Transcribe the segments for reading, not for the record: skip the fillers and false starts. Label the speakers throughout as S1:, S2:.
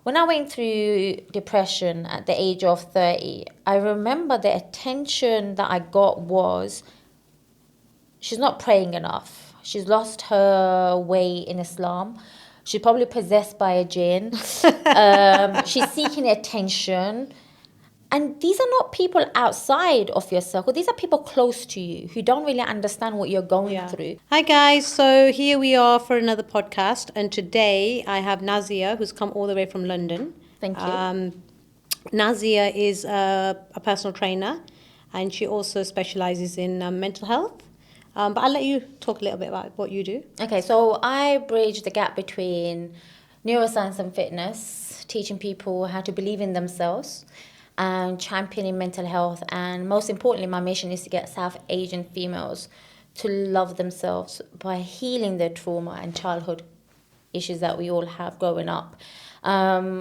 S1: when I went through depression at the age of 30, I remember the attention that I got was, she's not praying enough. She's lost her way in Islam. She's probably possessed by a jinn. She's seeking attention. And these are not people outside of your circle. These are people close to you who don't really understand what you're going through.
S2: Hi guys, so here we are for another podcast, and today I have Nazia, who's come all the way from London.
S1: Thank you.
S2: Nazia is a personal trainer, and she also specializes in mental health. But I'll let you talk a little bit about what you do.
S1: Okay, so I bridge the gap between neuroscience and fitness, teaching people how to believe in themselves and championing mental health. And most importantly, my mission is to get South Asian females to love themselves by healing their trauma and childhood issues that we all have growing up.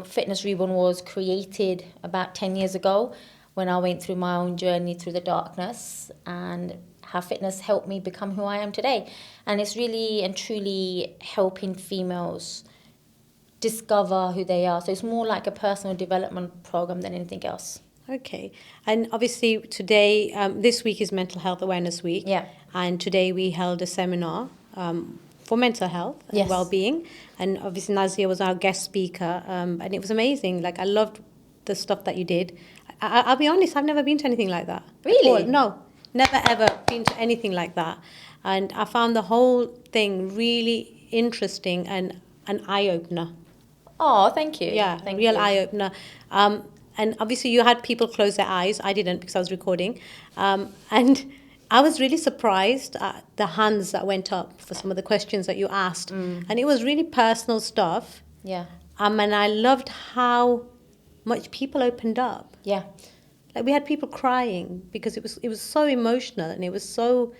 S1: Fitness Reborn was created about 10 years ago when I went through my own journey through the darkness, and how fitness helped me become who I am today. And it's really and truly helping females discover who they are. So it's more like a personal development program than anything else.
S2: Okay. And obviously today, this week is Mental Health Awareness Week.
S1: Yeah.
S2: And today we held a seminar for mental health and well-being. And obviously Nazia was our guest speaker. And it was amazing. Like, I loved the stuff that you did. I'll be honest, I've never been to anything like that.
S1: Really?
S2: Before. No, never ever been to anything like that. And I found the whole thing really interesting and an eye-opener.
S1: Oh, thank you.
S2: Yeah,
S1: thank
S2: real
S1: you.
S2: eye-opener. And obviously you had people close their eyes. I didn't, because I was recording. And I was really surprised at the hands that went up for some of the questions that you asked. And it was really personal stuff.
S1: Yeah.
S2: And I loved how much people opened up.
S1: Yeah.
S2: Like, we had people crying because it was so emotional, and it was so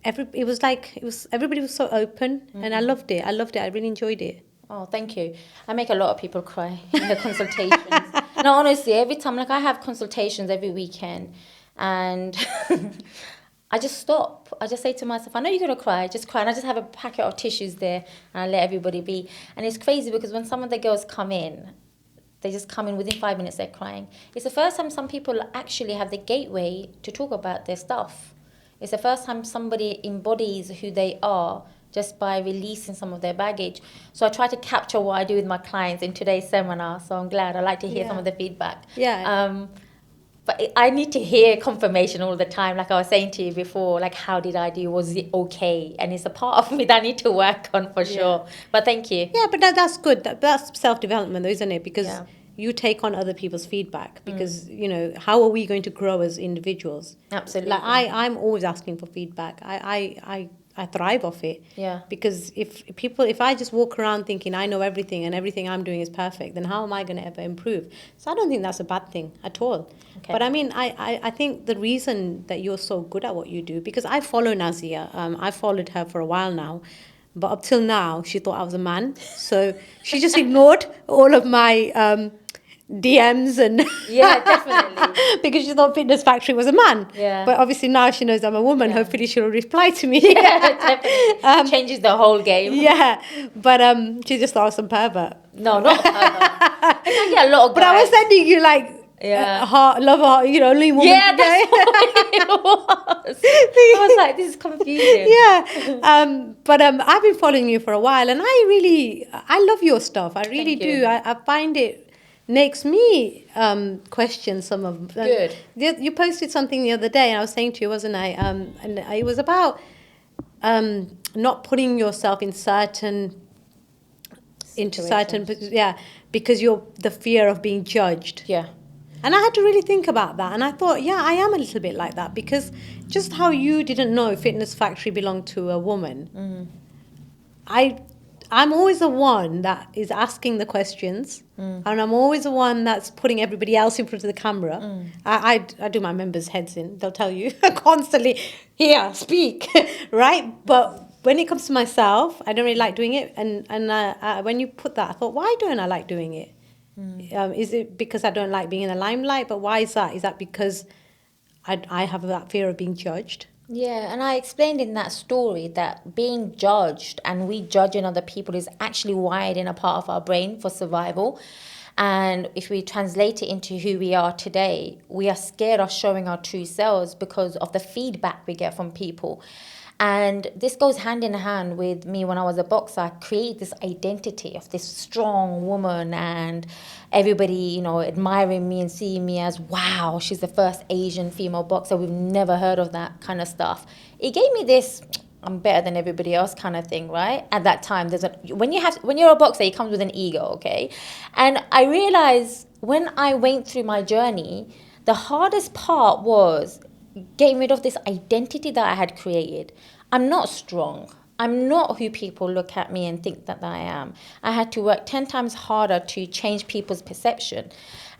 S2: everybody was so open, and I loved it. I really enjoyed it.
S1: Oh, thank you. I make a lot of people cry in the consultations. No, honestly, every time, like, I have consultations every weekend, and I just stop. I just say to myself, I know you're going to cry, just cry. And I just have a packet of tissues there, and I let everybody be. And it's crazy because when some of the girls come in, they just come in within 5 minutes, they're crying. It's the first time some people actually have the gateway to talk about their stuff. It's the first time somebody embodies who they are just by releasing some of their baggage. So I try to capture what I do with my clients in today's seminar. So I'm glad. I like to hear some of the feedback.
S2: Yeah.
S1: But I need to hear confirmation all the time. Like I was saying to you before, like, how did I do? Was it okay? And it's a part of me that I need to work on for sure. But thank you.
S2: Yeah, but that's good. That's self-development, though, isn't it? Because you take on other people's feedback. Because, how are we going to grow as individuals?
S1: Absolutely.
S2: Like, I'm always asking for feedback. I thrive off it.
S1: Yeah.
S2: Because if I just walk around thinking I know everything and everything I'm doing is perfect, then how am I going to ever improve? So I don't think that's a bad thing at all. Okay. But I mean, I think the reason that you're so good at what you do, because I follow Nazia. I followed her for a while now. But up till now, she thought I was a man. So she just ignored all of my DMs and
S1: yeah, definitely,
S2: because she thought Fitness Factory was a man.
S1: Yeah.
S2: But obviously now she knows I'm a woman. Hopefully she'll reply to me.
S1: Yeah, definitely. Changes the whole game.
S2: Yeah, but she just thought I was some pervert.
S1: No, not a pervert. I can get a lot of guys.
S2: But I was sending you love heart, only woman.
S1: Yeah, that's what it was. I was like, this is confusing.
S2: Yeah, but I've been following you for a while, and I love your stuff. I really do. I find it makes me question some of them.
S1: Good.
S2: You posted something the other day, and I was saying to you, wasn't I? And it was about not putting yourself in because you're the fear of being judged.
S1: Yeah.
S2: And I had to really think about that. And I thought, yeah, I am a little bit like that, because just how you didn't know Fitness Factory belonged to a woman, I'm always the one that is asking the questions, and I'm always the one that's putting everybody else in front of the camera. I do my members' heads in. They'll tell you constantly, here, speak, right? But when it comes to myself, I don't really like doing it. And when you put that, I thought, why don't I like doing it? Is it because I don't like being in the limelight? But why is that? Is that because I have that fear of being judged?
S1: Yeah, and I explained in that story that being judged and we judging other people is actually wired in a part of our brain for survival. And if we translate it into who we are today, we are scared of showing our true selves because of the feedback we get from people. And this goes hand in hand with me when I was a boxer. I created this identity of this strong woman and everybody, admiring me and seeing me as, wow, she's the first Asian female boxer. We've never heard of that kind of stuff. It gave me this, I'm better than everybody else kind of thing, right? At that time, when you're a boxer, it comes with an ego, okay? And I realized when I went through my journey, the hardest part was getting rid of this identity that I had created. I'm not strong. I'm not who people look at me and think that I am. I had to work 10 times harder to change people's perception.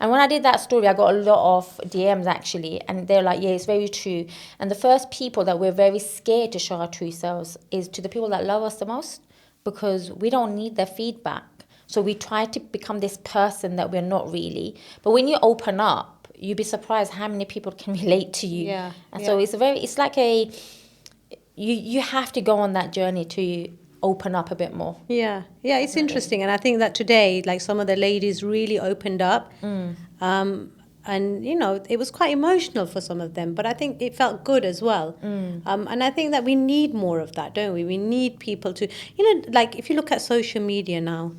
S1: And when I did that story, I got a lot of DMs actually. And they're like, yeah, it's very true. And the first people that we're very scared to show our true selves is to the people that love us the most, because we don't need their feedback. So we try to become this person that we're not really. But when you open up, you'd be surprised how many people can relate to you.
S2: Yeah.
S1: And so it's like you have to go on that journey to open up a bit more.
S2: Yeah, it's interesting. And I think that today, like, some of the ladies really opened up. And, it was quite emotional for some of them, but I think it felt good as well. And I think that we need more of that, don't we? We need people to, like, if you look at social media now,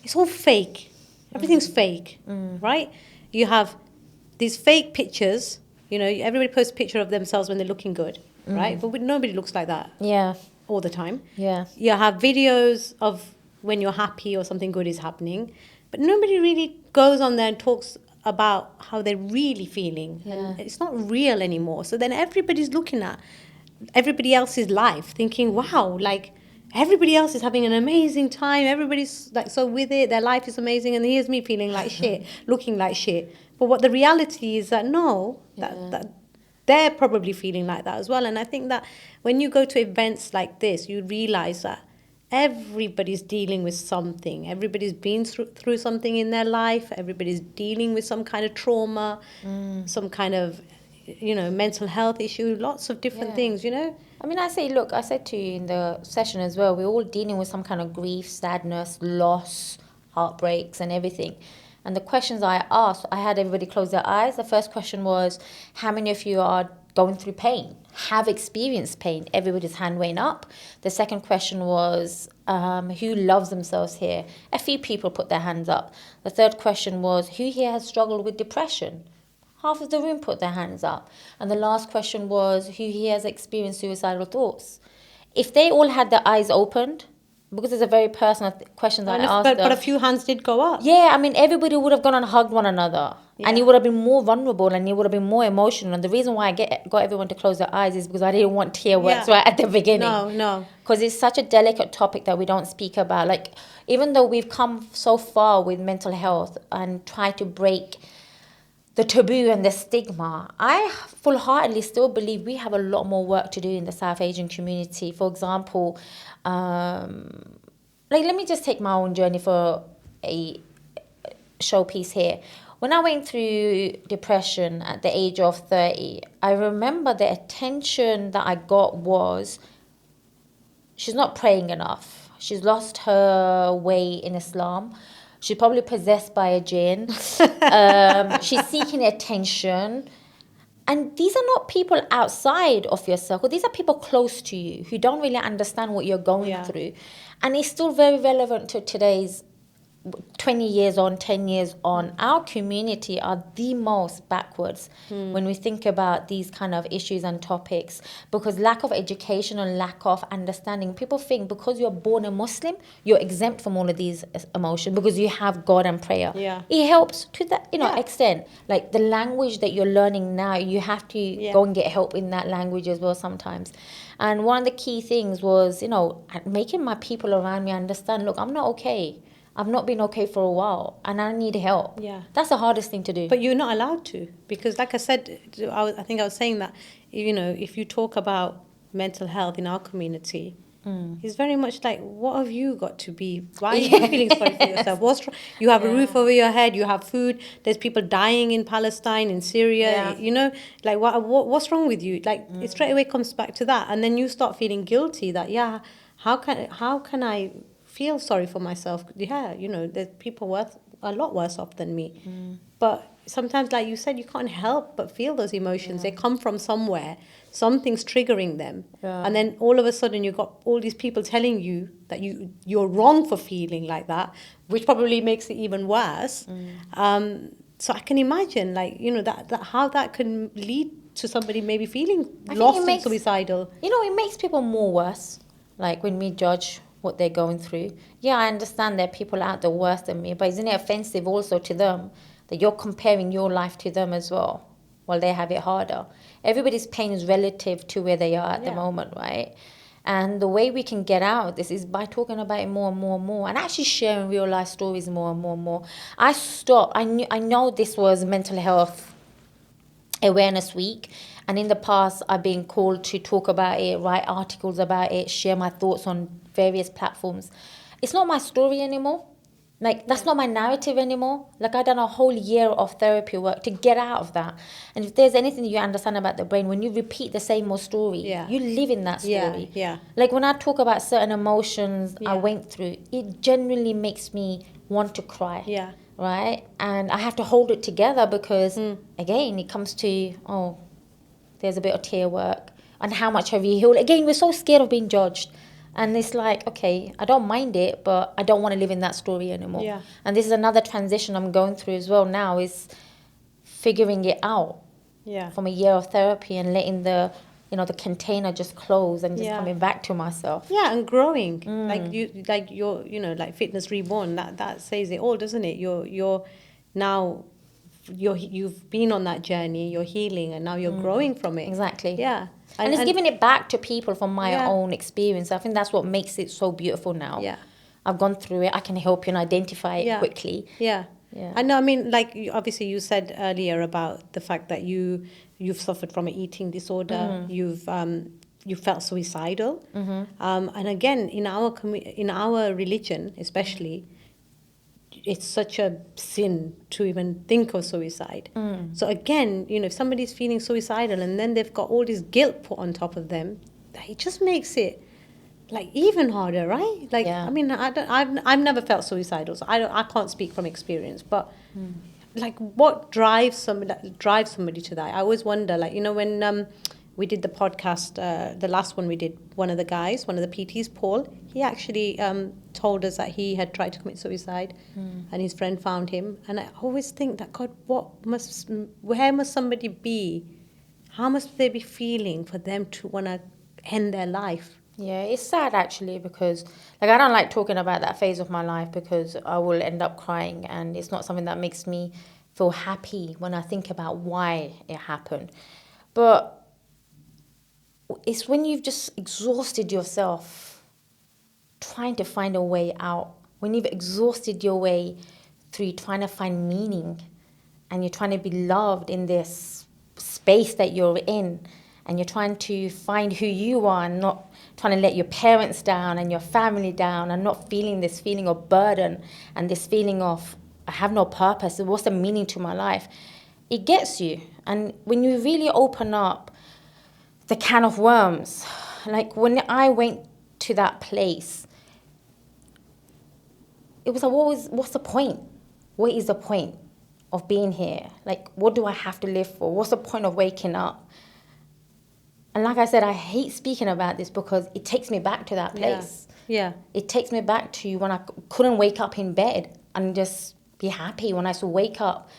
S2: it's all fake. Everything's fake, right? You have these fake pictures, everybody posts a picture of themselves when they're looking good, right? But nobody looks like that all the time.
S1: Yeah.
S2: You have videos of when you're happy or something good is happening, but nobody really goes on there and talks about how they're really feeling.
S1: Yeah.
S2: And it's not real anymore. So then everybody's looking at everybody else's life thinking, wow, like, everybody else is having an amazing time. Everybody's like so with it. Their life is amazing. And here's me feeling like shit, looking like shit. But what the reality is that that they're probably feeling like that as well. And I think that when you go to events like this, you realize that everybody's dealing with something. Everybody's been through something in their life. Everybody's dealing with some kind of trauma, some kind of, mental health issue, lots of different things,
S1: I mean, I said to you in the session as well, we're all dealing with some kind of grief, sadness, loss, heartbreaks and everything. And the questions I asked, I had everybody close their eyes. The first question was, how many of you are going through pain, have experienced pain? Everybody's hand went up. The second question was, who loves themselves here? A few people put their hands up. The third question was, who here has struggled with depression? Half of the room put their hands up. And the last question was, who here has experienced suicidal thoughts? If they all had their eyes opened, because it's a very personal question that I asked them.
S2: But a few hands did go up.
S1: Yeah, I mean, everybody would have gone and hugged one another.
S2: Yeah.
S1: And you would have been more vulnerable and you would have been more emotional. And the reason why I got everyone to close their eyes is because I didn't want tear works right at the beginning.
S2: No.
S1: Because it's such a delicate topic that we don't speak about. Like, even though we've come so far with mental health and try to break the taboo and the stigma, I full-heartedly still believe we have a lot more work to do in the South Asian community. For example, let me just take my own journey for a showpiece here. When I went through depression at the age of 30, I remember the attention that I got was, she's not praying enough. She's lost her way in Islam. She's probably possessed by a jinn. She's seeking attention. And these are not people outside of your circle. These are people close to you who don't really understand what you're going through. And it's still very relevant to today's 20 years on, 10 years on. Our community are the most backwards when we think about these kind of issues and topics, because lack of education and lack of understanding. People think because you're born a Muslim, you're exempt from all of these emotions because you have God and prayer.
S2: Yeah.
S1: It helps to that extent. Like the language that you're learning now, you have to go and get help in that language as well sometimes. And one of the key things was, making my people around me understand, look, I'm not okay. I've not been okay for a while and I need help.
S2: Yeah.
S1: That's the hardest thing to do.
S2: But you're not allowed to, because like I said, I think I was saying that, if you talk about mental health in our community, it's very much like, what have you got to be? Why are you feeling sorry for yourself? You have a roof over your head, you have food, there's people dying in Palestine, in Syria, like what's wrong with you? Like it straight away comes back to that. And then you start feeling guilty that, how can I feel sorry for myself? There's people a lot worse off than me. But sometimes, like you said, you can't help but feel those emotions. They come from somewhere. Something's triggering them.
S1: Yeah.
S2: And then all of a sudden you've got all these people telling you that you're wrong for feeling like that, which probably makes it even worse. So I can imagine, like, you know, that how that can lead to somebody maybe feeling
S1: I think
S2: lost
S1: it
S2: and
S1: makes-
S2: suicidal.
S1: You know, it makes people more worse. Like when we judge what they're going through. Yeah, I understand there are people out there worse than me, but isn't it offensive also to them that you're comparing your life to them as well while they have it harder? Everybody's pain is relative to where they are at the
S2: Yeah.
S1: moment, right? And the way we can get out of this is by talking about it more and more and more, and actually sharing real life stories more and more and more. I know this was Mental Health Awareness Week, and in the past I've been called to talk about it, write articles about it, share my thoughts on various platforms. It's not my story anymore. Like, that's not my narrative anymore. Like, I've done a whole year of therapy work to get out of that. And if there's anything you understand about the brain, when you repeat the same old story,
S2: Yeah.
S1: you live in that story.
S2: Yeah.
S1: Like, when I talk about certain emotions I
S2: Yeah.
S1: went through, it genuinely makes me want to cry.
S2: Yeah.
S1: Right? And I have to hold it together because, again, it comes to, oh, there's a bit of tear work. And how much have you healed? Again, we're so scared of being judged. And it's like, okay, I don't mind it, but I don't want to live in that story anymore.
S2: Yeah.
S1: And this is another transition I'm going through as well now, is figuring it out
S2: Yeah.
S1: from a year of therapy and letting the container just close and just
S2: Yeah.
S1: coming back to myself.
S2: Yeah, and growing. Like you're, like Fitness Reborn, that says it all, doesn't it? You're now you've been on that journey, you're healing, and now you're growing from it.
S1: Exactly.
S2: Yeah.
S1: And it's giving it back to people from my
S2: Yeah.
S1: own experience. I think that's what makes it so beautiful now.
S2: Yeah.
S1: I've gone through it. I can help you and identify it
S2: Yeah.
S1: quickly.
S2: Yeah.
S1: Yeah.
S2: I know. I mean, like obviously you said earlier about the fact that you've suffered from an eating disorder. You felt suicidal. And again, in our religion, especially, it's such a sin to even think of suicide. So again, if somebody's feeling suicidal and then they've got all this guilt put on top of them, it just makes it like even harder, right? Like,
S1: Yeah.
S2: I mean, I've never felt suicidal, so I can't speak from experience. But like, what drives somebody to that? I always wonder, like, when we did the podcast, the last one we did, one of the PTs, Paul, he actually told us that he had tried to commit suicide, and his friend found him. And I always think that, God, where must somebody be? How must they be feeling for them to want to end their life?
S1: Yeah, it's sad actually because, like, I don't like talking about that phase of my life because I will end up crying, and it's not something that makes me feel happy when I think about why it happened. But it's when you've just exhausted yourself trying to find a way out, when you've exhausted your way through trying to find meaning, and you're trying to be loved in this space that you're in, and you're trying to find who you are and not trying to let your parents down and your family down, and not feeling this feeling of burden and this feeling of, I have no purpose, what's the meaning to my life? It gets you. And when you really open up the can of worms, like when I went to that place, it was like, what's the point? What is the point of being here? Like, what do I have to live for? What's the point of waking up? And like I said, I hate speaking about this because it takes me back to that place.
S2: Yeah.
S1: It takes me back to when I couldn't wake up in bed and just be happy. When I used to wake up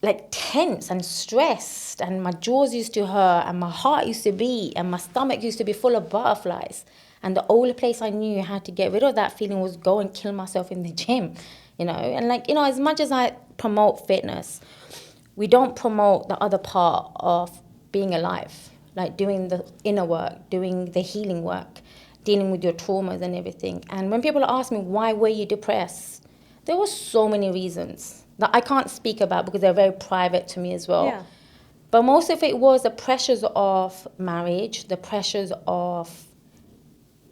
S1: like tense and stressed, and my jaws used to hurt, and my heart used to beat, and my stomach used to be full of butterflies. And the only place I knew how to get rid of that feeling was go and kill myself in the gym, And like, as much as I promote fitness, we don't promote the other part of being alive, like doing the inner work, doing the healing work, dealing with your traumas and everything. And when people ask me, why were you depressed? There were so many reasons that I can't speak about because they're very private to me as well.
S2: Yeah.
S1: But most of it was the pressures of marriage, the pressures of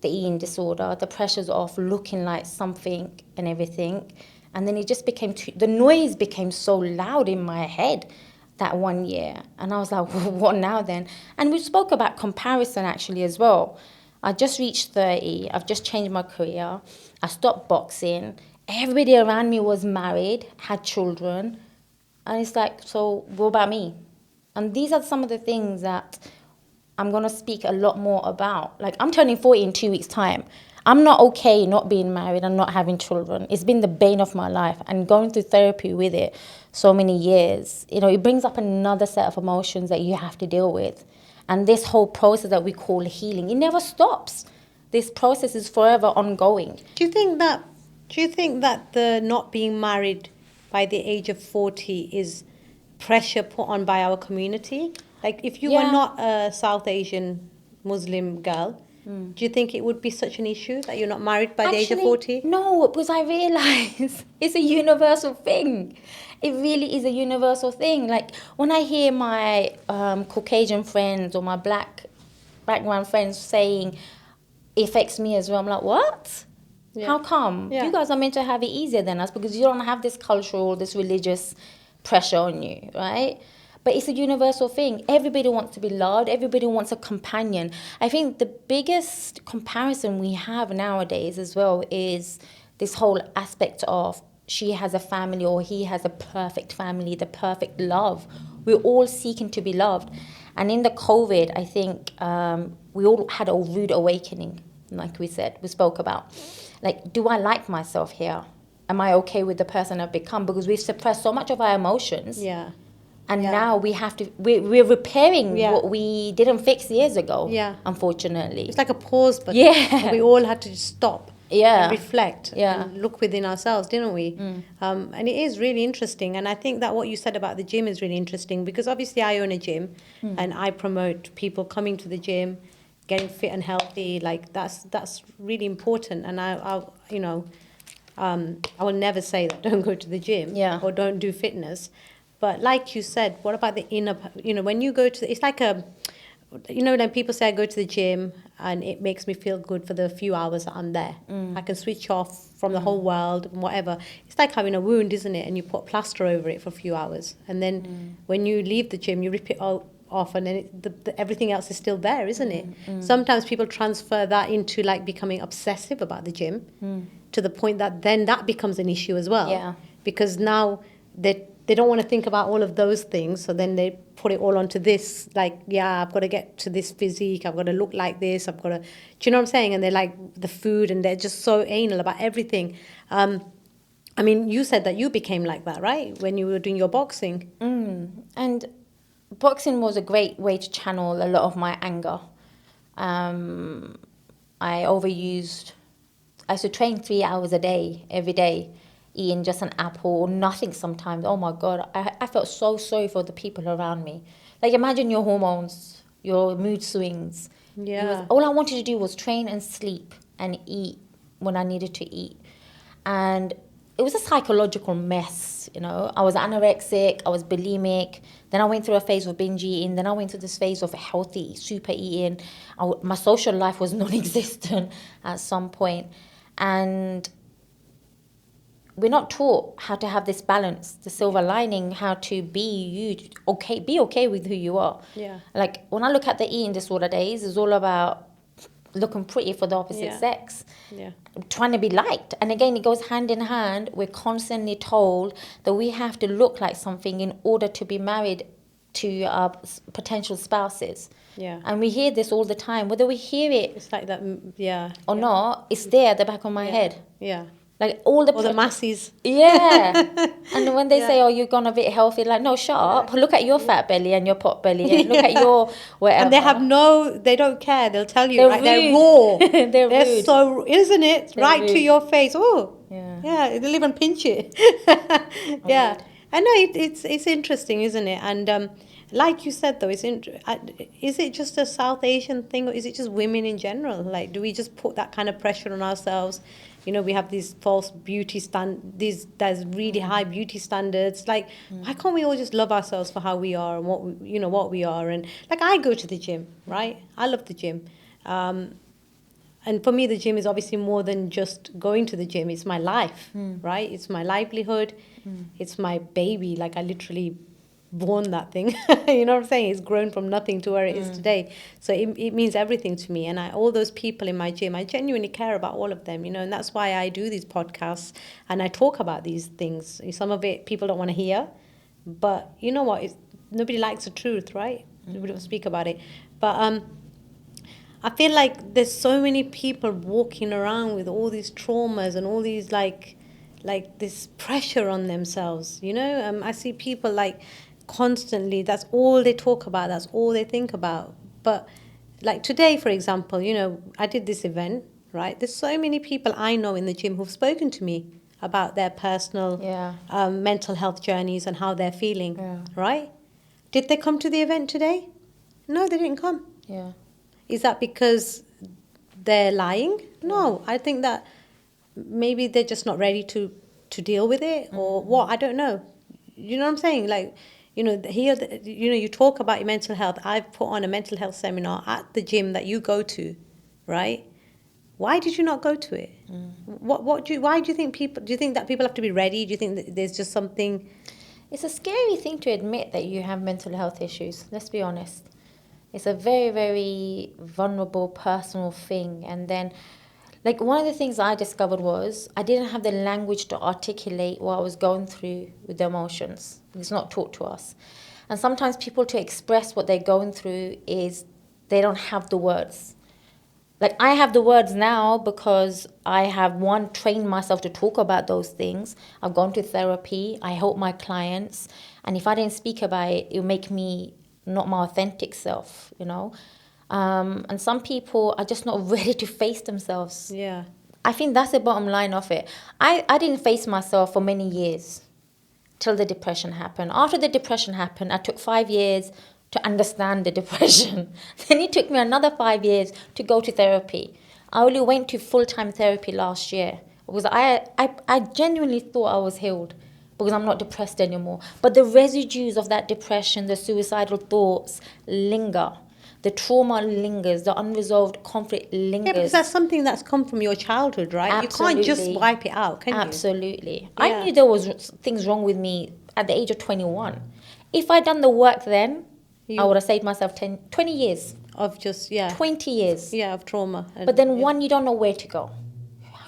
S1: the eating disorder, the pressures of looking like something and everything. And then it just became the noise became so loud in my head that one year. And I was like, well, what now then? And we spoke about comparison actually as well. I just reached 30. I've just changed my career. I stopped boxing. everybody around me was married, had children, and it's like, so what about me? And these are some of the things that I'm going to speak a lot more about. Like, I'm turning 40 in 2 weeks' time. I'm not okay not being married and not having children. It's been the bane of my life, and going through therapy with it so many years, you know, it brings up another set of emotions that you have to deal with. And this whole process that we call healing, it never stops. This process is forever ongoing.
S2: Do you think that the not being married by the age of 40 is pressure put on by our community? Like, if you were
S1: Yeah.
S2: not a South Asian Muslim girl, do you think it would be such an issue that you're not married by the age of 40?
S1: No, because I realize it's a universal thing. It really is a universal thing. Like, when I hear my Caucasian friends or my black background friends saying it affects me as well, I'm like, what?
S2: Yeah.
S1: How come?
S2: Yeah.
S1: You guys are meant to have it easier than us because you don't have this cultural, this religious pressure on you, right? But it's a universal thing. Everybody wants to be loved. Everybody wants a companion. I think the biggest comparison we have nowadays as well is this whole aspect of she has a family or he has a perfect family, the perfect love. We're all seeking to be loved. And in the COVID, I think we all had a rude awakening, like we said, we spoke about. Like, do I like myself here? Am I okay with the person I've become? Because we've suppressed so much of our emotions.
S2: Yeah.
S1: And
S2: Yeah.
S1: now we're repairing
S2: Yeah.
S1: what we didn't fix years ago,
S2: Yeah.
S1: unfortunately.
S2: It's like a pause button.
S1: Yeah.
S2: We all had to just stop
S1: Yeah.
S2: and reflect
S1: Yeah.
S2: and look within ourselves, didn't we? And it is really interesting. And I think that what you said about the gym is really interesting because obviously I own a gym and I promote people coming to the gym, getting fit and healthy. Like, that's really important. And I will never say that don't go to the gym
S1: Yeah.
S2: or don't do fitness. But like you said, what about the inner, when you go to, it's like when people say I go to the gym and it makes me feel good for the few hours that I'm there. I can switch off from the whole world and whatever. It's like having a wound, isn't it? And you put plaster over it for a few hours. And then when you leave the gym, you rip it off and then everything else is still there, isn't it? Sometimes people transfer that into like becoming obsessive about the gym to the point that then that becomes an issue as well.
S1: Yeah.
S2: Because now they don't want to think about all of those things, so then they put it all onto this, like, yeah, I've got to get to this physique, I've got to look like this, I've got to, do you know what I'm saying? And they're like the food, and they're just so anal about everything. I mean, you said that you became like that, right? When you were doing your boxing.
S1: And boxing was a great way to channel a lot of my anger. I used to train 3 hours a day, every day, eating just an apple or nothing sometimes. Oh my God, I felt so sorry for the people around me. Like, imagine your hormones, your mood swings.
S2: Yeah.
S1: All I wanted to do was train and sleep and eat when I needed to eat. And it was a psychological mess, I was anorexic, I was bulimic. Then I went through a phase of binge eating. Then I went through this phase of healthy, super eating. My social life was non-existent at some point. And we're not taught how to have this balance, the silver lining, how to be okay with who you are.
S2: Yeah.
S1: Like, when I look at the eating disorder days, it's all about looking pretty for the opposite sex.
S2: Yeah.
S1: Trying to be liked. And again, it goes hand in hand. We're constantly told that we have to look like something in order to be married to our potential spouses.
S2: Yeah.
S1: And we hear this all the time. Whether we hear it
S2: It's like that, yeah.
S1: or not, it's there at the back of my head.
S2: Yeah.
S1: Like, all
S2: the masses.
S1: Yeah. And when they say, oh, you've gone a bit healthy, like, no, shut up. Look at your fat belly and your pot belly. And look at your whatever.
S2: And they don't care. They'll tell you,
S1: They're
S2: right? They're
S1: rude.
S2: raw.
S1: They're rude.
S2: So, isn't it?
S1: They're
S2: right
S1: rude.
S2: to your face. Oh,
S1: Yeah.
S2: They'll even pinch it. Yeah. I know, it's interesting, isn't it? And like you said, though, is it just a South Asian thing, or is it just women in general? Like, do we just put that kind of pressure on ourselves? We have these false beauty there's really high beauty standards. Like, why can't we all just love ourselves for how we are and what we are? And like, I go to the gym, right? I love the gym. And for me, the gym is obviously more than just going to the gym. It's my life, right? It's my livelihood. It's my baby. Like, I literally born that thing. You know what I'm saying? It's grown from nothing to where it is today. So it means everything to me. And all those people in my gym, I genuinely care about all of them, and that's why I do these podcasts and I talk about these things. Some of it people don't want to hear, but you know what? Nobody likes the truth, right? Nobody will speak about it. But I feel like there's so many people walking around with all these traumas and all these like this pressure on themselves. I see people like constantly. That's all they talk about. That's all they think about. But like today, for example, I did this event. Right? There's so many people I know in the gym who've spoken to me about their personal mental health journeys and how they're feeling.
S1: Yeah.
S2: Right? Did they come to the event today? No, they didn't come.
S1: Yeah.
S2: Is that because they're lying? No, I think that maybe they're just not ready to deal with it or what, I don't know. You know what I'm saying? Like, here, you talk about your mental health. I've put on a mental health seminar at the gym that you go to, right? Why did you not go to it? Why do you think do you think that people have to be ready? Do you think that there's just something?
S1: It's a scary thing to admit that you have mental health issues, let's be honest. It's a very, very vulnerable, personal thing. And then, like, one of the things I discovered was I didn't have the language to articulate what I was going through with the emotions. It's not taught to us. And sometimes people, to express what they're going through, is they don't have the words. Like, I have the words now because I have, one, trained myself to talk about those things. I've gone to therapy. I help my clients. And if I didn't speak about it, it would make me not my authentic self, and some people are just not ready to face themselves.
S2: Yeah.
S1: I think that's the bottom line of it. I didn't face myself for many years till the depression happened. After the depression happened, I took 5 years to understand the depression. Then it took me another 5 years to go to therapy. I only went to full-time therapy last year because I genuinely thought I was healed, because I'm not depressed anymore. But the residues of that depression, the suicidal thoughts linger. The trauma lingers. The unresolved conflict lingers.
S2: Yeah, because that's something that's come from your childhood, right?
S1: Absolutely.
S2: You can't just wipe it out, can you?
S1: Absolutely.
S2: Yeah.
S1: I knew there was things wrong with me at the age of 21. If I'd done the work then, I would have saved myself 20 years.
S2: Of just,
S1: 20 years.
S2: Yeah, of trauma.
S1: But then one, you don't know where to go.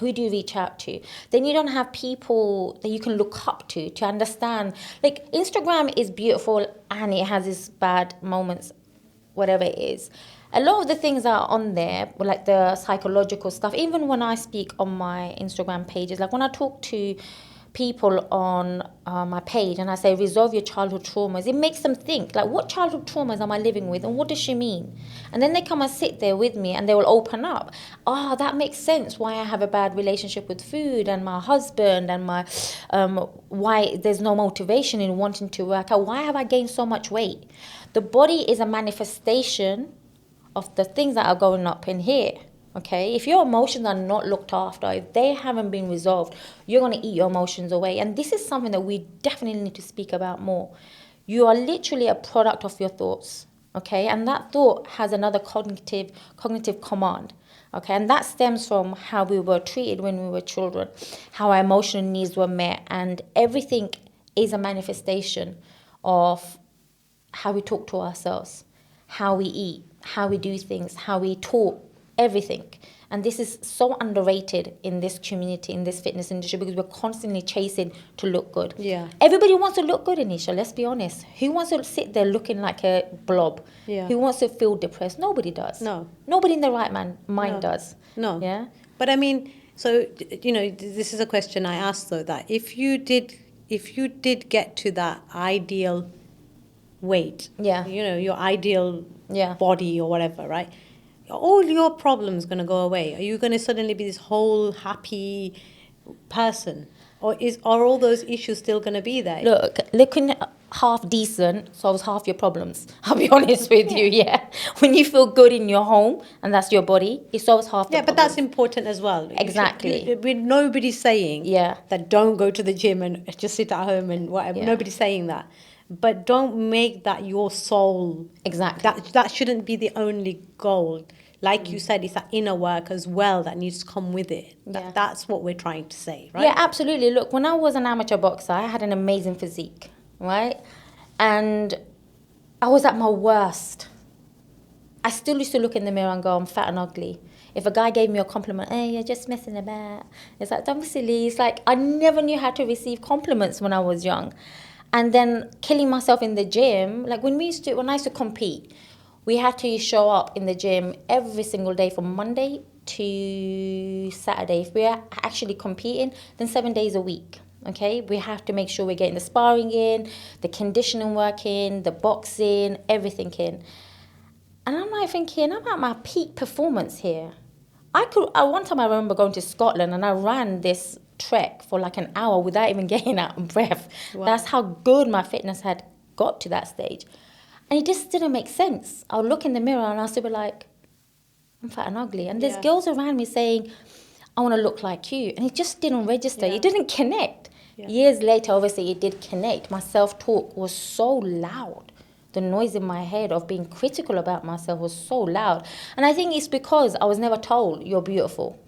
S1: Who do you reach out to? Then you don't have people that you can look up to understand. Like, Instagram is beautiful and it has its bad moments, whatever it is. A lot of the things that are on there, like the psychological stuff, even when I speak on my Instagram pages, like when I talk to people on my page and I say, resolve your childhood traumas, it makes them think, like, what childhood traumas am I living with and what does she mean? And then they come and sit there with me and they will open up. That makes sense why I have a bad relationship with food and my husband and my why there's no motivation in wanting to work out. Why have I gained so much weight? The body is a manifestation of the things that are going up in here. Okay, if your emotions are not looked after, if they haven't been resolved, you're going to eat your emotions away. And this is something that we definitely need to speak about more. You are literally a product of your thoughts. Okay, and that thought has another cognitive command. Okay, and that stems from how we were treated when we were children, how our emotional needs were met, and everything is a manifestation of how we talk to ourselves, how we eat, how we do things, how we talk. Everything. And this is so underrated in this community, in this fitness industry, because we're constantly chasing to look good.
S2: Yeah.
S1: Everybody wants to look good, Anisha, let's be honest. Who wants to sit there looking like a blob?
S2: Yeah.
S1: Who wants to feel depressed? Nobody does.
S2: No.
S1: Nobody in the right mind does.
S2: No.
S1: Yeah.
S2: But I mean, so, this is a question I asked, though, that if you did get to that ideal weight, your ideal body or whatever, right? All your problems going to go away. Are you going to suddenly be this whole happy person, or are all those issues still going to be there?
S1: Look, looking half decent solves half your problems. I'll be honest with you. Yeah, when you feel good in your home and that's your body, it solves half the problems.
S2: But that's important as well.
S1: Exactly.
S2: Nobody's saying that don't go to the gym and just sit at home and whatever.
S1: Yeah.
S2: Nobody's saying that. But don't make that your soul.
S1: Exactly.
S2: That shouldn't be the only goal. Like you said, it's that inner work as well that needs to come with it. That's what we're trying to say, right?
S1: Yeah, absolutely. Look, when I was an amateur boxer, I had an amazing physique, right? And I was at my worst. I still used to look in the mirror and go, I'm fat and ugly. If a guy gave me a compliment, hey, you're just messing about. It's like, don't be silly. It's like, I never knew how to receive compliments when I was young. And then killing myself in the gym, like when I used to compete, we had to show up in the gym every single day from Monday to Saturday. If we're actually competing, then 7 days a week. Okay, we have to make sure we're getting the sparring in, the conditioning work in, the boxing, everything in. And I'm like thinking, I'm at my peak performance here. One time I remember going to Scotland and I ran this trek for like an hour without even getting out of breath.
S2: Wow.
S1: That's how good my fitness had got to that stage. And it just didn't make sense. I would look in the mirror and I still be like, I'm fat and ugly. And there's girls around me saying, I want to look like you. And it just didn't register. It didn't connect.
S2: Yeah.
S1: Years later, obviously, it did connect. My self-talk was so loud. The noise in my head of being critical about myself was so loud. And I think it's because I was never told you're beautiful,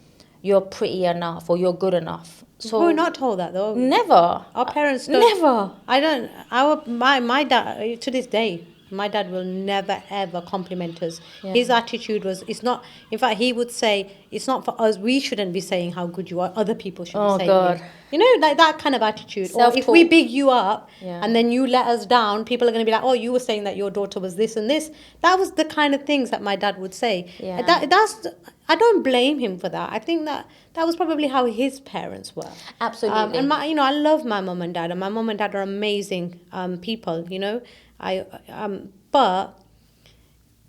S1: you're pretty enough, or you're good enough. So
S2: we're not told that though.
S1: Never.
S2: Our parents don't.
S1: Never.
S2: I don't. My dad, to this day, my dad will never ever compliment us.
S1: Yeah.
S2: His attitude was, it's not. In fact, he would say, it's not for us. We shouldn't be saying how good you are. Other people should be saying
S1: God.
S2: it. You know, like that kind of attitude. Or if we big you up and then you let us down, people are going to be like, oh, you were saying that your daughter was this and this. That was the kind of things that my dad would say.
S1: Yeah.
S2: That's. I don't blame him for that. I think that was probably how his parents were.
S1: Absolutely.
S2: And I love my mum and dad, and my mum and dad are amazing people. You know, but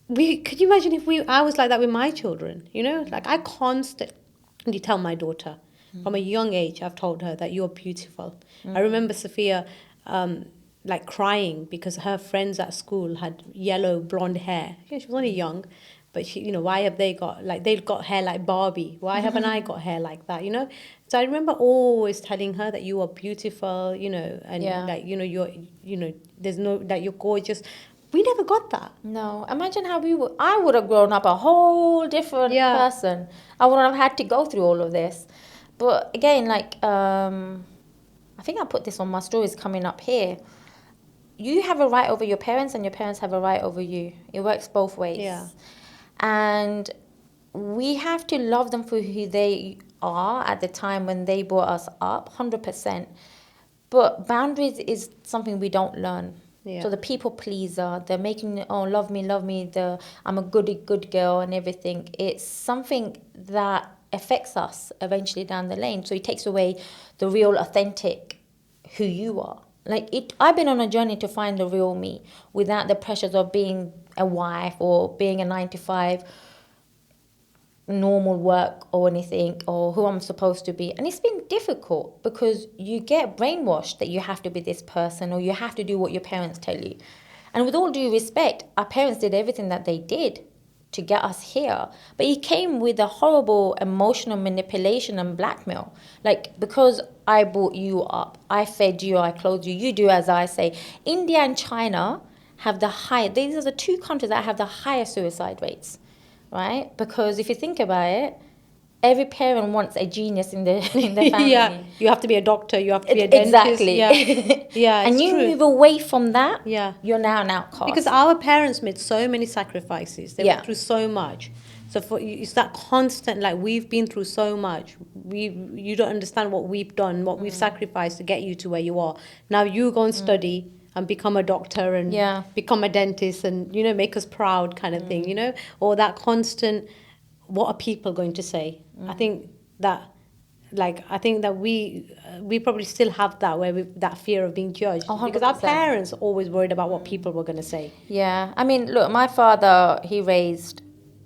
S2: could you imagine if I was like that with my children? You know, like I constantly tell my daughter from a young age. I've told her that you're beautiful. I remember Sophia. Like crying because her friends at school had yellow blonde hair. Yeah, she was only young, but why have they got they've got hair like Barbie? Why haven't I got hair like that? You know, so I remember always telling her that you are beautiful. You know, and there's no that you're gorgeous. We never got that.
S1: No, imagine how I would have grown up a whole different person. I wouldn't have had to go through all of this. But again, I think I put this on my stories coming up here. You have a right over your parents and your parents have a right over you. It works both ways.
S2: Yeah.
S1: And we have to love them for who they are at the time when they brought us up, 100%. But boundaries is something we don't learn.
S2: Yeah.
S1: So the people pleaser, they're making, love me, I'm a good girl and everything. It's something that affects us eventually down the lane. So it takes away the real, authentic who you are. I've been on a journey to find the real me without the pressures of being a wife or being a 9-to-5 normal work or anything, or who I'm supposed to be. And it's been difficult because you get brainwashed that you have to be this person or you have to do what your parents tell you. And with all due respect, our parents did everything that they did to get us here. But it came with a horrible emotional manipulation and blackmail. Because I brought you up, I fed you, I clothed you, you do as I say. India and China have these are the two countries that have the highest suicide rates, right? Because if you think about it, every parent wants a genius in their family.
S2: Yeah, you have to be a doctor, you have to be a dentist.
S1: Exactly.
S2: Yeah,
S1: and you move away from that, you're now an outcast.
S2: Because our parents made so many sacrifices. They went through so much. So it's that constant, we've been through so much. You don't understand what we've done, what we've sacrificed to get you to where you are. Now you go and study and become a doctor and become a dentist and, make us proud kind of thing, or that constant, what are people going to say? I think that we probably still have that that fear of being judged
S1: 100%.
S2: Because our parents always worried about what people were going to say.
S1: Yeah, I mean, look, my father,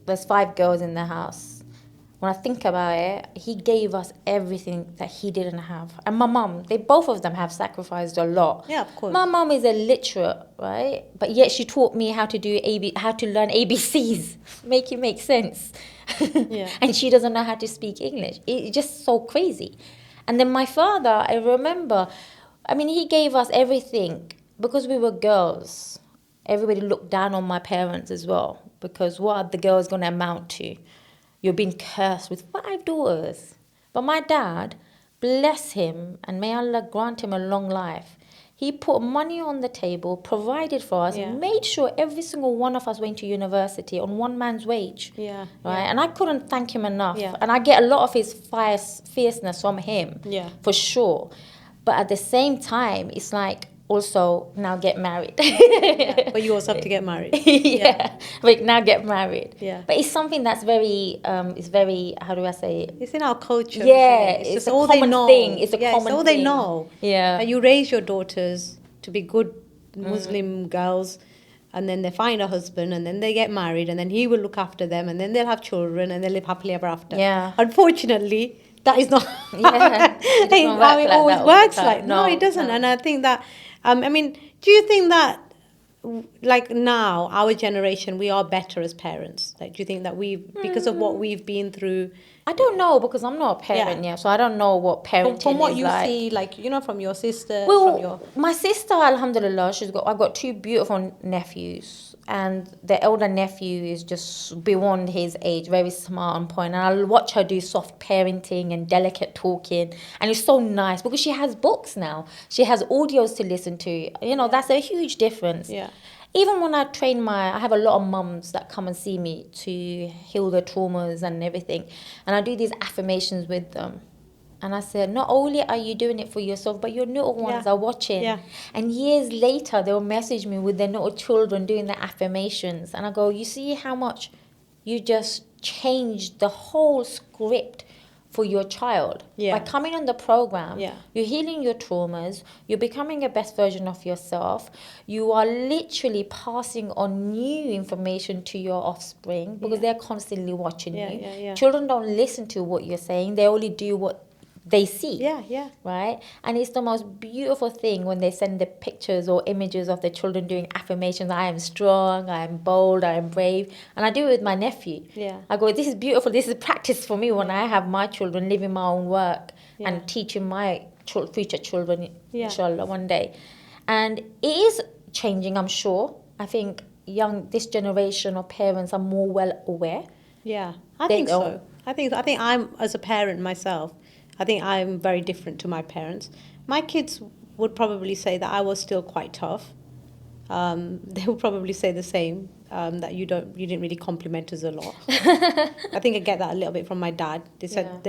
S1: there's 5 girls in the house. When I think about it, he gave us everything that he didn't have. And my mum, both of them have sacrificed a lot.
S2: Yeah, of course.
S1: My mum is illiterate, right? But yet she taught me how to learn ABCs. Make it make sense.
S2: Yeah.
S1: And she doesn't know how to speak English. It's just so crazy. And then my father, I remember, he gave us everything because we were girls. Everybody looked down on my parents as well, because what are the girls going to amount to? You're being cursed with 5 daughters. But my dad, bless him, and may Allah grant him a long life, He put money on the table, provided for us,
S2: Yeah.
S1: made sure every single one of us went to university on one man's wage.
S2: Yeah.
S1: Right? And I couldn't thank him enough.
S2: Yeah.
S1: And I get a lot of his fierceness from him,
S2: Yeah.
S1: for sure. But at the same time, it's like, also now get married.
S2: Yeah. But you also have to get married.
S1: Yeah. Like now get married.
S2: Yeah.
S1: But it's something that's very, it's very, how do I say it?
S2: It's in our culture.
S1: Yeah,
S2: isn't it?
S1: it's
S2: just
S1: a
S2: all they
S1: common
S2: know.
S1: thing. It's a
S2: yeah,
S1: common
S2: it's all they
S1: thing.
S2: know.
S1: Yeah.
S2: And you raise your daughters to be good Muslim girls, and then they find a husband, and then they get married, and then he will look after them, and then they'll have children, and they live happily ever after.
S1: Yeah.
S2: Unfortunately, that is not
S1: Yeah. It doesn't
S2: how
S1: work
S2: it
S1: like
S2: always
S1: that all the
S2: works.
S1: time.
S2: Like no,
S1: No,
S2: it doesn't.
S1: no.
S2: And I think that, I mean, do you think that, like now, our generation, we are better as parents? Like, do you think that because of what we've been through?
S1: I don't know, because I'm not a parent yet, so I don't know what parenting
S2: From what
S1: is
S2: you
S1: like.
S2: see, like, from your sister,
S1: Well,
S2: from your...
S1: my sister, alhamdulillah, I've got two beautiful nephews, and the elder nephew is just beyond his age, very smart on point. And I'll watch her do soft parenting and delicate talking, and it's so nice because she has books now. She has audios to listen to. That's a huge difference.
S2: Yeah.
S1: Even when I I have a lot of mums that come and see me to heal their traumas and everything. And I do these affirmations with them. And I said, not only are you doing it for yourself, but your little ones are watching.
S2: Yeah.
S1: And years later, they'll message me with their little children doing the affirmations. And I go, you see how much you just changed the whole script for your child.
S2: Yeah.
S1: By coming on the program,
S2: Yeah.
S1: you're healing your traumas, you're becoming a best version of yourself, you are literally passing on new information to your offspring because they're constantly watching you.
S2: Yeah.
S1: Children don't listen to what you're saying, they only do what they see.
S2: Yeah.
S1: Right? And it's the most beautiful thing when they send the pictures or images of the children doing affirmations. I am strong, I am bold, I am brave. And I do it with my nephew.
S2: Yeah.
S1: I go, this is beautiful. This is practice for me when I have my children living my own work and teaching my future children, inshallah, one day. And it is changing, I'm sure. I think this generation of parents are more well aware.
S2: Yeah, I think so. I think I'm, as a parent myself, I think I'm very different to my parents. My kids would probably say that I was still quite tough. They would probably say the same, that you didn't really compliment us a lot. I think I get that a little bit from my dad. They said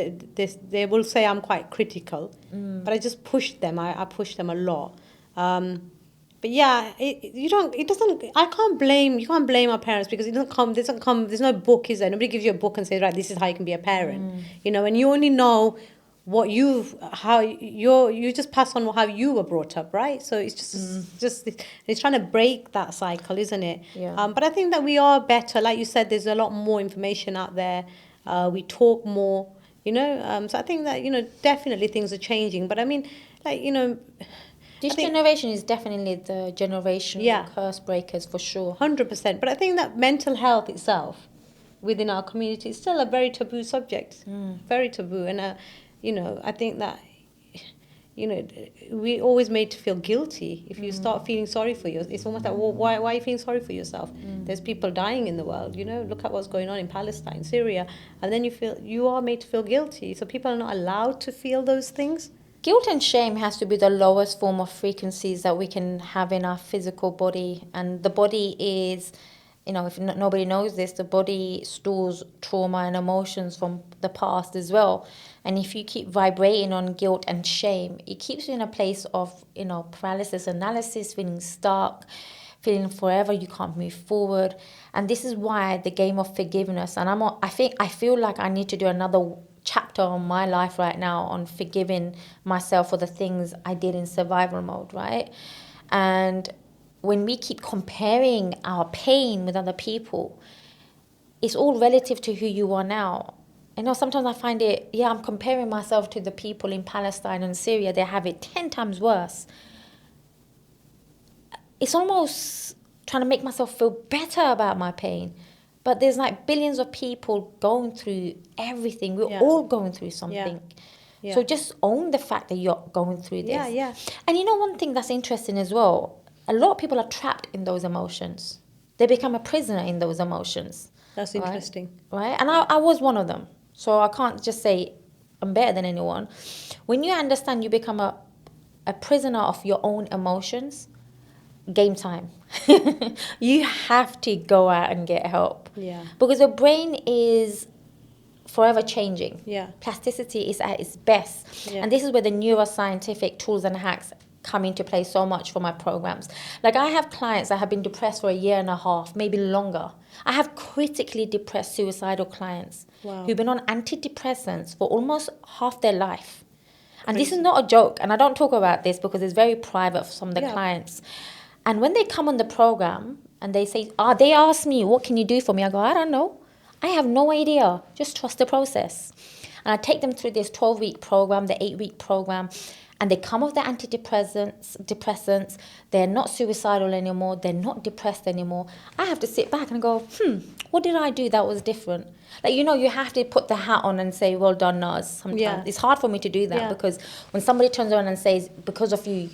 S2: they will say I'm quite critical, but I just pushed them. I pushed them a lot. But yeah, you can't blame our parents because it doesn't come, there's no book, is there? Nobody gives you a book and says, right, this is how you can be a parent. And you only know what you just pass on how you were brought up, right? So it's just it's trying to break that cycle, isn't it?
S1: Yeah.
S2: But I think that we are better. Like you said, there's a lot more information out there. We talk more, so I think that, definitely things are changing. But I mean,
S1: This generation is definitely the generation curse breakers for sure.
S2: 100%. But I think that mental health itself within our community is still a very taboo subject. Very taboo. And, I think that, we're always made to feel guilty. If you start feeling sorry for yourself, it's almost like, well, why are you feeling sorry for yourself? There's people dying in the world, look at what's going on in Palestine, Syria. And then you are made to feel guilty. So people are not allowed to feel those things.
S1: Guilt and shame has to be the lowest form of frequencies that we can have in our physical body. And the body is, if nobody knows this, the body stores trauma and emotions from the past as well. And if you keep vibrating on guilt and shame, it keeps you in a place of, paralysis analysis, feeling stuck, feeling forever you can't move forward. And this is why the game of forgiveness, and I feel like I need to do another chapter on my life right now on forgiving myself for the things I did in survival mode, right? And when we keep comparing our pain with other people, it's all relative to who you are now. Sometimes I find I'm comparing myself to the people in Palestine and Syria. They have it 10 times worse. It's almost trying to make myself feel better about my pain. But there's billions of people going through everything. We're all going through something.
S2: Yeah.
S1: So just own the fact that you're going through this.
S2: Yeah.
S1: And one thing that's interesting as well, a lot of people are trapped in those emotions. They become a prisoner in those emotions.
S2: That's interesting.
S1: Right? And I was one of them. So I can't just say I'm better than anyone. When you understand, you become a prisoner of your own emotions, game time. You have to go out and get help.
S2: Yeah.
S1: Because your brain is forever changing.
S2: Yeah.
S1: Plasticity is at its best.
S2: Yeah.
S1: And this is where the neuroscientific tools and hacks come into play so much for my programs. Like, I have clients that have been depressed for a year and a half, maybe longer. I have critically depressed suicidal clients
S2: Wow.
S1: who've been on antidepressants for almost half their life. And this is
S2: Crazy.
S1: not a joke. And I don't talk about this because it's very private for some of the
S2: Yeah.
S1: clients. And when they come on the program and they say, they ask me, what can you do for me? I go, I don't know. I have no idea. Just trust the process. And I take them through this 12-week program, the 8-week program, and they come off the depressants. They're not suicidal anymore. They're not depressed anymore. I have to sit back and go, what did I do that was different? Like, you have to put the hat on and say, well done, Naz. Sometimes
S2: Yeah.
S1: it's hard for me to do that,
S2: Yeah.
S1: because when somebody turns around and says, because of you,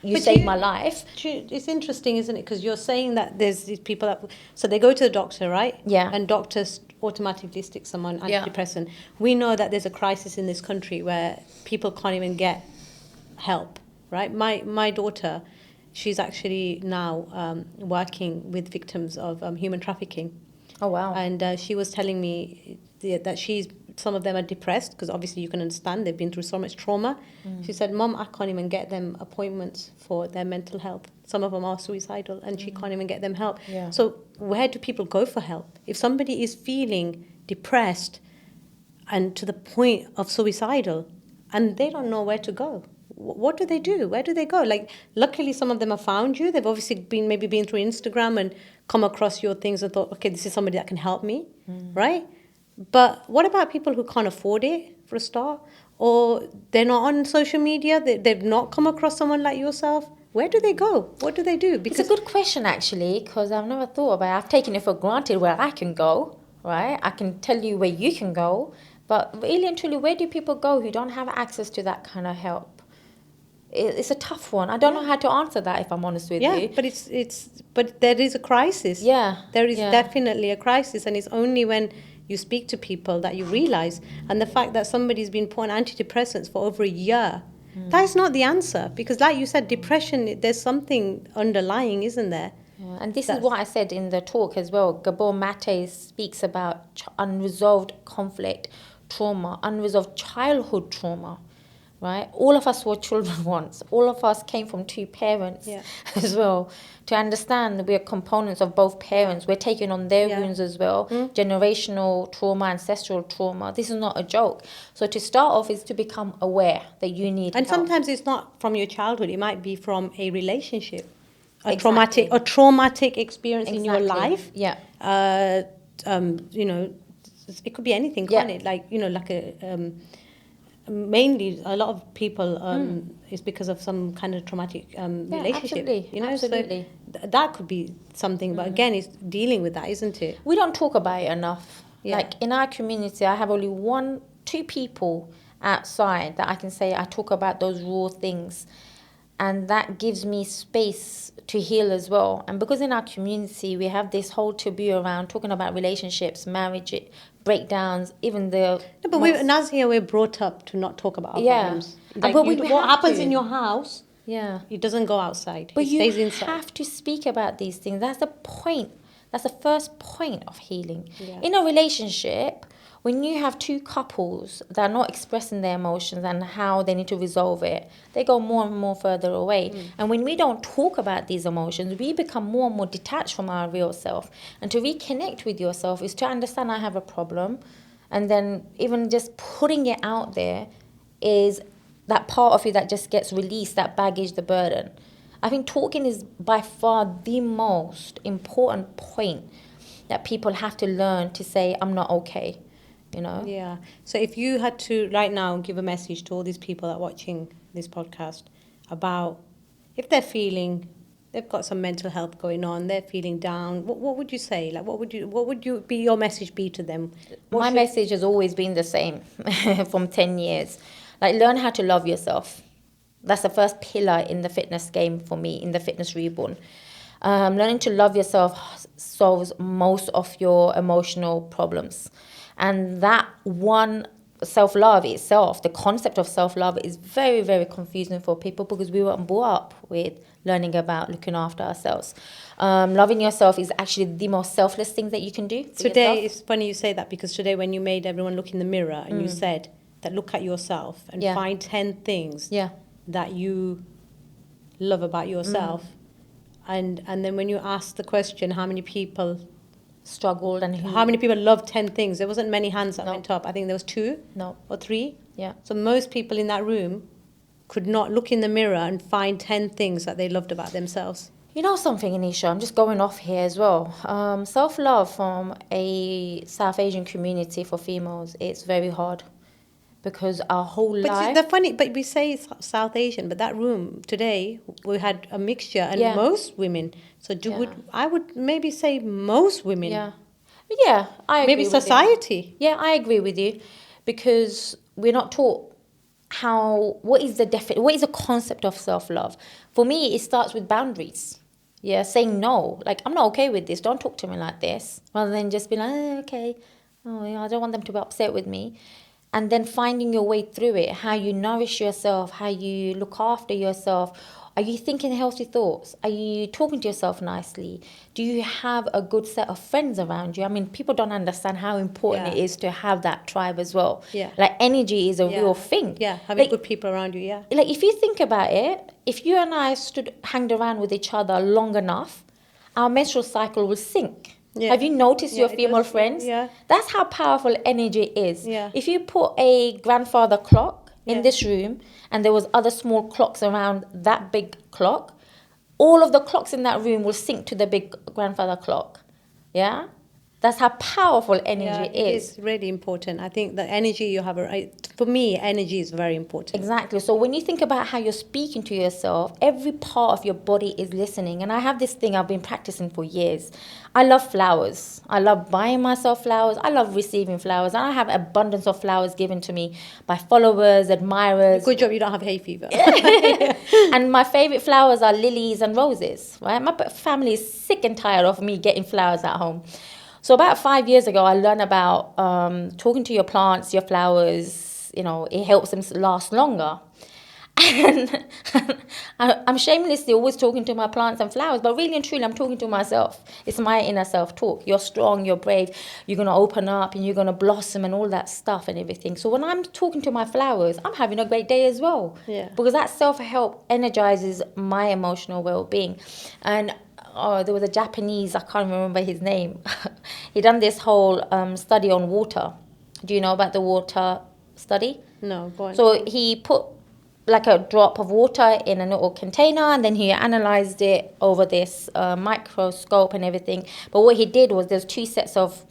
S1: you
S2: But
S1: saved my life.
S2: It's interesting, isn't it? Because you're saying that there's these people that, so they go to the doctor, right?
S1: Yeah.
S2: And doctors automatically stick someone
S1: Yeah.
S2: antidepressant. We know that there's a crisis in this country where people can't even get help, right? My daughter, she's actually now working with victims of human trafficking.
S1: Oh, wow.
S2: And she was telling me that some of them are depressed because obviously you can understand they've been through so much trauma. She said, Mom, I can't even get them appointments for their mental health. Some of them are suicidal and she can't even get them help.
S1: Yeah.
S2: So where do people go for help? If somebody is feeling depressed and to the point of suicidal and they don't know where to go, what do they do? Where do they go? Like, luckily some of them have found you. They've obviously been through Instagram and come across your things and thought, okay, this is somebody that can help me, right? But what about people who can't afford it, for a start? Or they're not on social media, they've not come across someone like yourself? Where do they go? What do they do?
S1: It's a good question, actually, because I've never thought about it. I've taken it for granted where I can go, right? I can tell you where you can go. But really and truly, where do people go who don't have access to that kind of help? It's a tough one. I don't know how to answer that, if I'm honest with you.
S2: Yeah, but there is a crisis.
S1: Yeah.
S2: There is
S1: Yeah.
S2: definitely a crisis, and it's only when you speak to people that you realize. And the fact that somebody's been put on antidepressants for over a year, that is not the answer. Because like you said, depression, there's something underlying, isn't there?
S1: Yeah, and this is what I said in the talk as well. Gabor Mate speaks about unresolved conflict, trauma, unresolved childhood trauma, right? All of us were children once. All of us came from two parents
S2: Yeah.
S1: as well. To understand that we are components of both parents, we're taking on their
S2: Yeah.
S1: wounds as well. Generational trauma, ancestral trauma. This is not a joke. So to start off is to become aware that you need
S2: And
S1: help.
S2: sometimes it's not from your childhood. It might be from a relationship, a
S1: Exactly.
S2: traumatic experience in your
S1: Exactly.
S2: life.
S1: Yeah.
S2: You know, it could be anything, can't
S1: Yeah.
S2: it? Like, you know, like mainly a lot of people is because of some kind of traumatic relationship.
S1: absolutely,
S2: You know,
S1: absolutely.
S2: so that could be something. But again, it's dealing with that, isn't it?
S1: We don't talk about it enough.
S2: Yeah.
S1: Like, in our community, I have only two people outside that I can say I talk about those raw things. And that gives me space to heal as well. And because in our community, we have this whole taboo around talking about relationships, marriage, breakdowns, even the...
S2: No, but Nazia, we're brought up to not talk about our
S1: Yeah.
S2: problems.
S1: But we
S2: what
S1: have
S2: happens
S1: to.
S2: in your house,
S1: Yeah.
S2: it doesn't go outside.
S1: But
S2: It
S1: you
S2: stays inside.
S1: have to speak about these things. That's the point. That's the first point of healing.
S2: Yeah.
S1: In a relationship, when you have two couples that are not expressing their emotions and how they need to resolve it, they go more and more further away. And when we don't talk about these emotions, we become more and more detached from our real self. And to reconnect with yourself is to understand I have a problem. And then even just putting it out there is that part of you that just gets released, that baggage, the burden. I think talking is by far the most important point that people have to learn to say, I'm not okay, you know?
S2: Yeah. So if you had to right now give a message to all these people that are watching this podcast about if they're feeling they've got some mental health going on, they're feeling down, what would you say? Like what would you be your message be to them?
S1: My message has always been the same from 10 years. Like, learn how to love yourself. That's the first pillar in the fitness game for me, in the Fitness Reborn. Learning to love yourself solves most of your emotional problems. And that one self-love itself, the concept of self-love is very, very confusing for people because we weren't brought up with learning about looking after ourselves. Loving yourself is actually the most selfless thing that you can do for
S2: Today,
S1: yourself.
S2: it's funny you say that, because today when you made everyone look in the mirror and you said that look at yourself and
S1: Yeah.
S2: find 10 things
S1: Yeah.
S2: that you love about yourself. And then when you asked the question, how many people
S1: Struggled and
S2: how many people love 10 things? There wasn't many hands that
S1: No.
S2: went up. I think there was 2
S1: No.
S2: or 3.
S1: Yeah.
S2: So most people in that room could not look in the mirror and find 10 things that they loved about themselves.
S1: You know something, Anisha, I'm just going off here as well. Self-love from a South Asian community for females, it's very hard because our whole
S2: But
S1: life...
S2: the funny, but we say South Asian, but that room today we had a mixture, and
S1: Yeah.
S2: most women. So I would maybe say most women.
S1: Yeah. Yeah, I agree
S2: Maybe
S1: with you.
S2: society.
S1: Yeah, I agree with you because we're not taught what is the concept of self-love. For me, it starts with boundaries. Yeah, saying no. Like, I'm not okay with this. Don't talk to me like this. Rather than just be like, okay. Oh, yeah, I don't want them to be upset with me. And then finding your way through it, how you nourish yourself, how you look after yourself. Are you thinking healthy thoughts? Are you talking to yourself nicely? Do you have a good set of friends around you? I mean, people don't understand how important
S2: Yeah.
S1: it is to have that tribe as well.
S2: Yeah.
S1: Like, energy is a
S2: Yeah.
S1: real thing.
S2: Yeah, having
S1: Like,
S2: good people around you, yeah.
S1: like, if you think about it, if you and I hanged around with each other long enough, our menstrual cycle will sync.
S2: Yeah.
S1: Have you noticed
S2: Yeah,
S1: your
S2: it
S1: female
S2: does,
S1: friends?
S2: yeah.
S1: That's how powerful energy is.
S2: Yeah.
S1: If you put a grandfather clock in
S2: Yeah.
S1: this room and there was other small clocks around that big clock, all of the clocks in that room will sync to the big grandfather clock. Yeah? That's how powerful energy
S2: It
S1: is.
S2: is really important. I think the energy you have, for me, energy is very important.
S1: Exactly. So when you think about how you're speaking to yourself, every part of your body is listening. And I have this thing I've been practicing for years. I love flowers. I love buying myself flowers. I love receiving flowers. And I have abundance of flowers given to me by followers, admirers.
S2: Good job you don't have hay fever.
S1: And my favorite flowers are lilies and roses, right? My family is sick and tired of me getting flowers at home. So about 5 years ago, I learned about talking to your plants, your flowers. You know, it helps them last longer. And I'm shamelessly always talking to my plants and flowers, but really and truly, I'm talking to myself. It's my inner self-talk. You're strong, you're brave, you're going to open up and you're going to blossom and all that stuff and everything. So when I'm talking to my flowers, I'm having a great day as well.
S2: Yeah.
S1: Because that self-help energizes my emotional well-being. And there was a Japanese, I can't remember his name. He done this whole study on water. Do you know about the water study?
S2: No, go on.
S1: So he put like a drop of water in a little container and then he analyzed it over this microscope and everything. But what he did was there's 2 sets of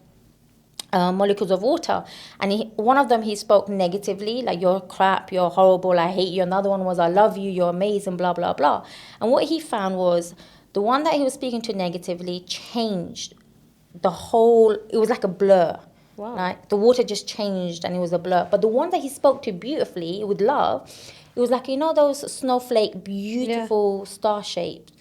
S1: molecules of water, and one of them he spoke negatively, like you're crap, you're horrible, I hate you. Another one was I love you, you're amazing, blah blah blah. And what he found was the one that he was speaking to negatively changed the whole. It was like a blur.
S2: Wow.
S1: Like the water just changed and it was a blur. But the one that he spoke to beautifully with love, it was like, those snowflake, beautiful star shaped.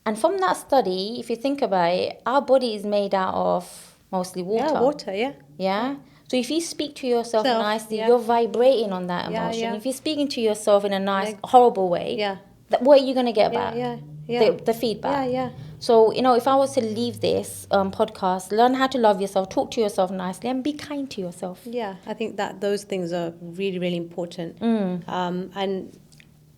S1: And from that study, if you think about it, our body is made out of mostly water.
S2: Yeah, water, yeah.
S1: Yeah. So if you speak to yourself nicely,
S2: yeah.
S1: you're vibrating on that emotion.
S2: Yeah.
S1: If you're speaking to yourself in a nice, horrible way,
S2: Yeah.
S1: what are you going to get back?
S2: Yeah.
S1: The feedback.
S2: Yeah.
S1: So, if I was to leave this podcast, learn how to love yourself, talk to yourself nicely, and be kind to yourself.
S2: Yeah, I think that those things are really, really important. And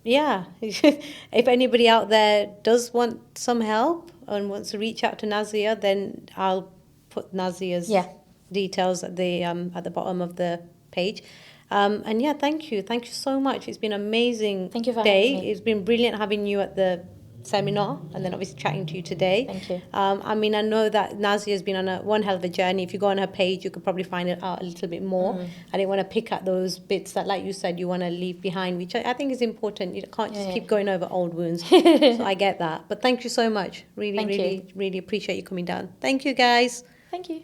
S2: yeah, if anybody out there does want some help and wants to reach out to Nazia, then I'll put Nazia's details at the bottom of the page. And yeah, thank you so much. It's been an amazing
S1: Thank you for
S2: day.
S1: having me.
S2: It's been brilliant having you at the seminar and then obviously chatting to you today.
S1: Thank you.
S2: I mean, I know that Nazia has been on one hell of a journey. If you go on her page, you could probably find it out a little bit more. I didn't want to pick at those bits that, like you said, you want to leave behind, which I think is important. You can't just keep going over old wounds. So I get that. But thank you so much. Really,
S1: Thank you.
S2: really appreciate you coming down. Thank you, guys.
S1: Thank you.